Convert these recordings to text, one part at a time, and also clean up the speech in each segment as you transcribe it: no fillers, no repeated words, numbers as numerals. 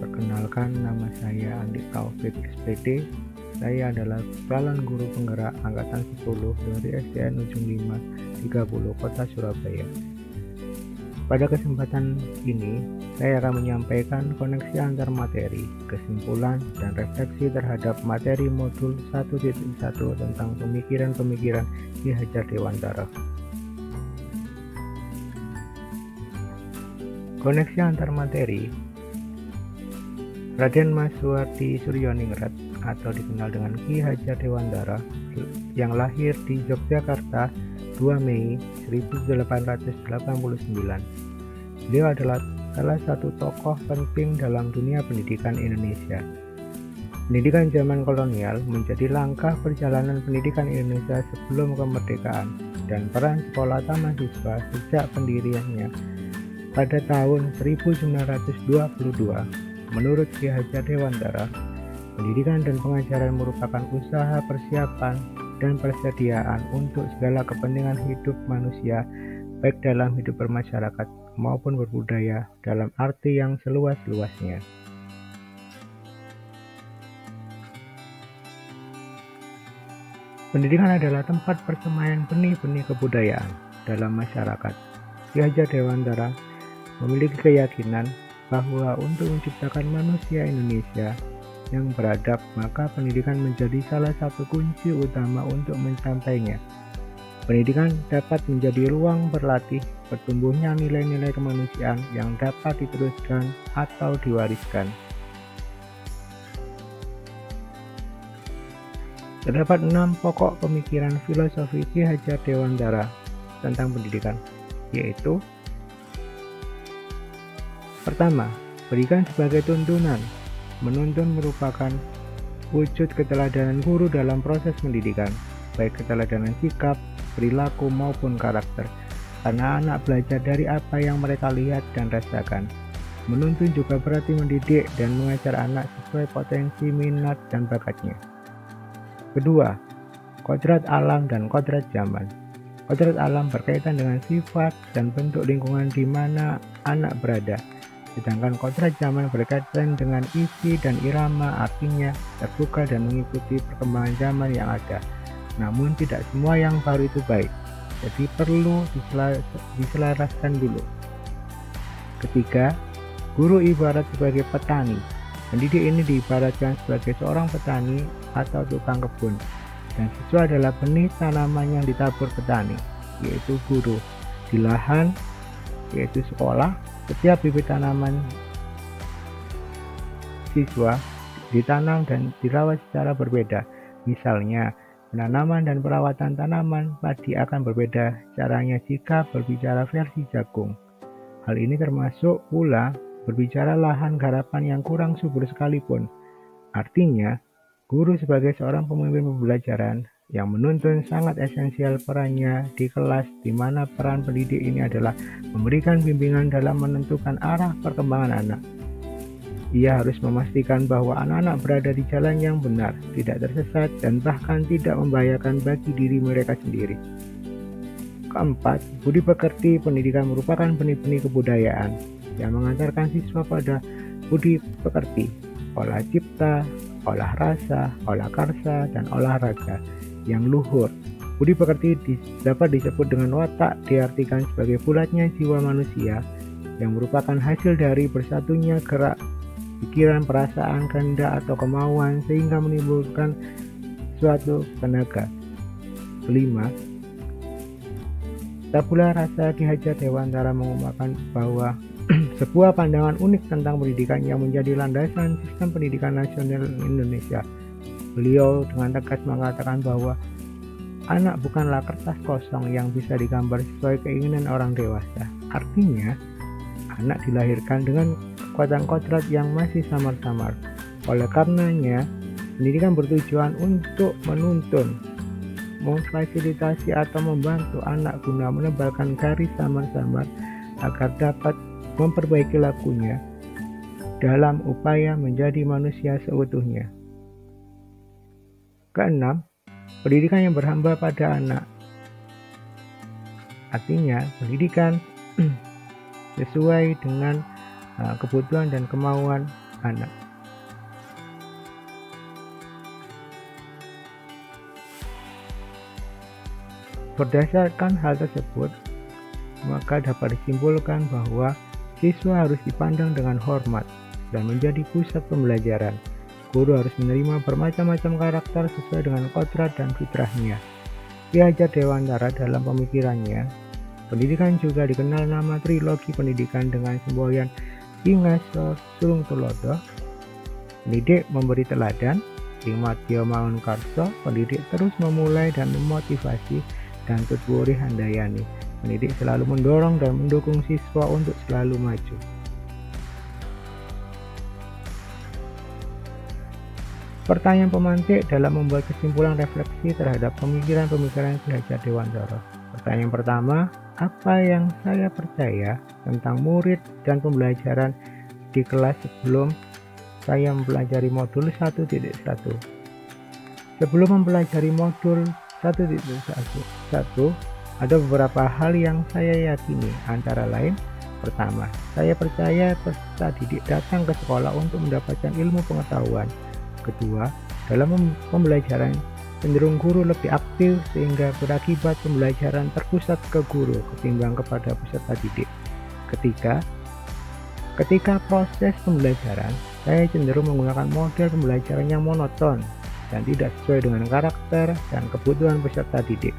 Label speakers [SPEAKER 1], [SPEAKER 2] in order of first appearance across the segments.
[SPEAKER 1] Perkenalkan, nama saya Andi Taufik SPD. Saya adalah calon guru penggerak angkatan 10 dari SDN Ujung 5 30 Kota Surabaya. Pada kesempatan ini, saya akan menyampaikan koneksi antar materi, kesimpulan, dan refleksi terhadap materi modul 1.1 tentang pemikiran-pemikiran Ki Hajar Dewantara. Koneksi antar materi. Raden Mas Suwardi Suryaningrat atau dikenal dengan Ki Hajar Dewantara yang lahir di Yogyakarta 2 Mei 1889. Beliau adalah salah satu tokoh penting dalam dunia pendidikan Indonesia. Pendidikan zaman kolonial menjadi langkah perjalanan pendidikan Indonesia sebelum kemerdekaan, dan peran sekolah taman siswa sejak pendiriannya pada tahun 1922. Menurut Ki Hajar Dewantara, pendidikan dan pengajaran merupakan usaha persiapan dan persediaan untuk segala kepentingan hidup manusia, baik dalam hidup bermasyarakat maupun berbudaya dalam arti yang seluas-luasnya. Pendidikan adalah tempat persemaian benih-benih kebudayaan dalam masyarakat. Ki Hajar Dewantara memiliki keyakinan bahwa untuk menciptakan manusia Indonesia yang beradab, maka pendidikan menjadi salah satu kunci utama untuk mencapainya. Pendidikan dapat menjadi ruang berlatih bertumbuhnya nilai-nilai kemanusiaan yang dapat diteruskan atau diwariskan. Terdapat 6 pokok pemikiran filosofi Ki Hajar Dewantara tentang pendidikan, yaitu: pertama, pendidikan sebagai tuntunan. Menuntun merupakan wujud keteladanan guru dalam proses pendidikan, baik keteladanan sikap, perilaku, maupun karakter, karena anak belajar dari apa yang mereka lihat dan rasakan. Menuntun juga berarti mendidik dan mengajar anak sesuai potensi, minat, dan bakatnya. Kedua, kodrat alam dan kodrat zaman. Kodrat alam berkaitan dengan sifat dan bentuk lingkungan di mana anak berada, sedangkan kodrat zaman berkaitan dengan isi dan irama, artinya terbuka dan mengikuti perkembangan zaman yang ada. Namun tidak semua yang baru itu baik, jadi perlu diselaraskan dulu. Ketiga, guru ibarat sebagai petani. Pendidik ini diibaratkan sebagai seorang petani atau tukang kebun, dan siswa adalah benih tanaman yang ditabur petani, yaitu guru. Di lahan, yaitu sekolah, setiap bibit tanaman siswa ditanam dan dirawat secara berbeda. Misalnya, penanaman dan perawatan tanaman padi akan berbeda caranya jika berbicara versi jagung. Hal ini termasuk pula berbicara lahan garapan yang kurang subur sekalipun. Artinya, guru sebagai seorang pemimpin pembelajaran yang menuntun sangat esensial perannya di kelas, di mana peran pendidik ini adalah memberikan bimbingan dalam menentukan arah perkembangan anak. Ia harus memastikan bahwa anak-anak berada di jalan yang benar, tidak tersesat, dan bahkan tidak membahayakan bagi diri mereka sendiri. Keempat, budi pekerti. Pendidikan merupakan benih-benih kebudayaan yang mengantarkan siswa pada budi pekerti, olah cipta, olah rasa, olah karsa, dan olahraga yang luhur. Budi pekerti dapat disebut dengan watak, diartikan sebagai bulatnya jiwa manusia yang merupakan hasil dari bersatunya gerak pikiran, perasaan, kehendak, atau kemauan sehingga menimbulkan suatu tenaga. Kelima, tabula rasa. Ki Hajar Dewantara mengungkapkan bahwa sebuah pandangan unik tentang pendidikan yang menjadi landasan sistem pendidikan nasional Indonesia. Beliau dengan tegas mengatakan bahwa anak bukanlah kertas kosong yang bisa digambar sesuai keinginan orang dewasa. Artinya, anak dilahirkan dengan kekuatan kodrat yang masih samar-samar. Oleh karenanya, pendidikan bertujuan untuk menuntun, memfasilitasi, atau membantu anak guna menebalkan garis samar-samar agar dapat memperbaiki lakunya dalam upaya menjadi manusia seutuhnya. Keenam, pendidikan yang berhamba pada anak. Artinya, pendidikan sesuai dengan kebutuhan dan kemauan anak. Berdasarkan hal tersebut, maka dapat disimpulkan bahwa siswa harus dipandang dengan hormat dan menjadi pusat pembelajaran. Guru harus menerima bermacam-macam karakter sesuai dengan kodrat dan fitrahnya. Ki Hajar Dewantara dalam pemikirannya, pendidikan juga dikenal nama trilogi pendidikan dengan semboyan Ki Ngaso Sulung Tulodo, pendidik memberi teladan, Ki Madya Mangunkarso, pendidik terus memulai dan memotivasi, dan Tutwuri Handayani, pendidik selalu mendorong dan mendukung siswa untuk selalu maju. Pertanyaan pemantik dalam membuat kesimpulan refleksi terhadap pemikiran-pemikiran Ki Hajar Dewantara. Pertanyaan pertama, apa yang saya percaya tentang murid dan pembelajaran di kelas sebelum saya mempelajari modul 1.1? Sebelum mempelajari modul 1.1, ada beberapa hal yang saya yakini, antara lain, pertama, saya percaya peserta didik datang ke sekolah untuk mendapatkan ilmu pengetahuan. Kedua, dalam pembelajaran cenderung guru lebih aktif sehingga berakibat pembelajaran terpusat ke guru ketimbang kepada peserta didik. Ketiga, ketika proses pembelajaran, saya cenderung menggunakan model pembelajaran yang monoton dan tidak sesuai dengan karakter dan kebutuhan peserta didik.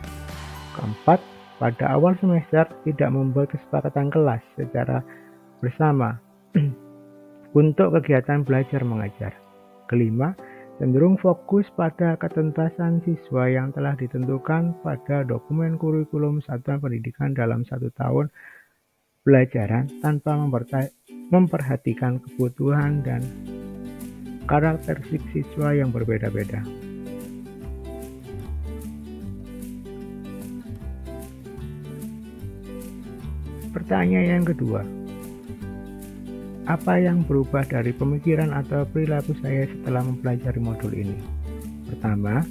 [SPEAKER 1] Keempat, pada awal semester tidak membuat kesepakatan kelas secara bersama untuk kegiatan belajar mengajar. Kelima, cenderung fokus pada ketuntasan siswa yang telah ditentukan pada dokumen kurikulum satuan pendidikan dalam 1 tahun pelajaran tanpa memperhatikan kebutuhan dan karakteristik siswa yang berbeda-beda. Pertanyaan yang kedua, apa yang berubah dari pemikiran atau perilaku saya setelah mempelajari modul ini? Pertama,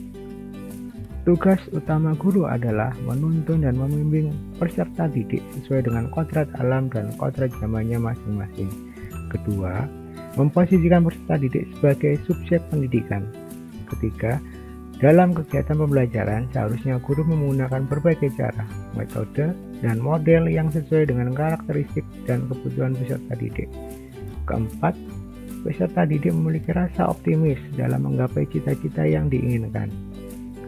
[SPEAKER 1] tugas utama guru adalah menuntun dan membimbing peserta didik sesuai dengan kodrat alam dan kodrat zamannya masing-masing. Kedua, memposisikan peserta didik sebagai subjek pendidikan. Ketiga, dalam kegiatan pembelajaran seharusnya guru menggunakan berbagai cara, metode, dan model yang sesuai dengan karakteristik dan kebutuhan peserta didik. Keempat, peserta didik memiliki rasa optimis dalam menggapai cita-cita yang diinginkan.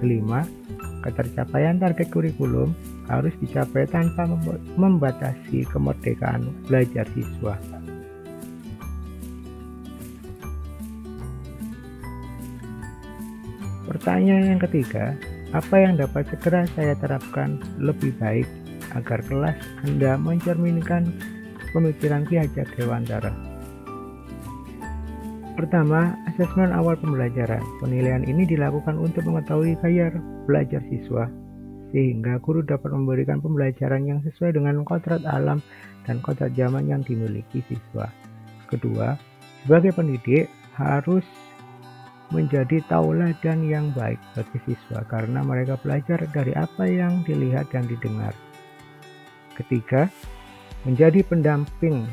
[SPEAKER 1] Kelima, ketercapaian target kurikulum harus dicapai tanpa membatasi kemerdekaan belajar siswa. Pertanyaan yang ketiga, apa yang dapat segera saya terapkan lebih baik agar kelas Anda mencerminkan pemikiran Ki Hajar Dewantara? Pertama, asesmen awal pembelajaran. Penilaian ini dilakukan untuk mengetahui gaya belajar siswa, sehingga guru dapat memberikan pembelajaran yang sesuai dengan kodrat alam dan kodrat zaman yang dimiliki siswa. Kedua, sebagai pendidik harus menjadi tauladan yang baik bagi siswa karena mereka belajar dari apa yang dilihat dan didengar. Ketiga, menjadi pendamping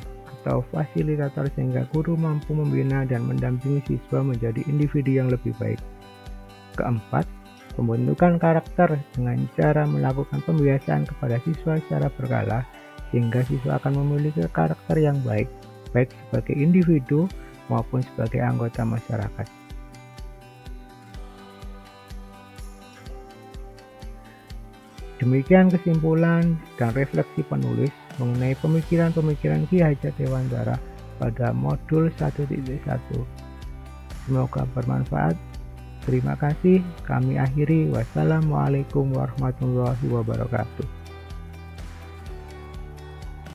[SPEAKER 1] atau fasilitator sehingga guru mampu membina dan mendampingi siswa menjadi individu yang lebih baik. Keempat, pembentukan karakter dengan cara melakukan pembiasaan kepada siswa secara berkala sehingga siswa akan memiliki karakter yang baik sebagai individu maupun sebagai anggota masyarakat. Demikian kesimpulan dan refleksi penulis mengenai pemikiran-pemikiran Ki Hajar Dewantara pada modul 1.1. Semoga bermanfaat. Terima kasih. Kami akhiri. Wassalamualaikum warahmatullahi wabarakatuh.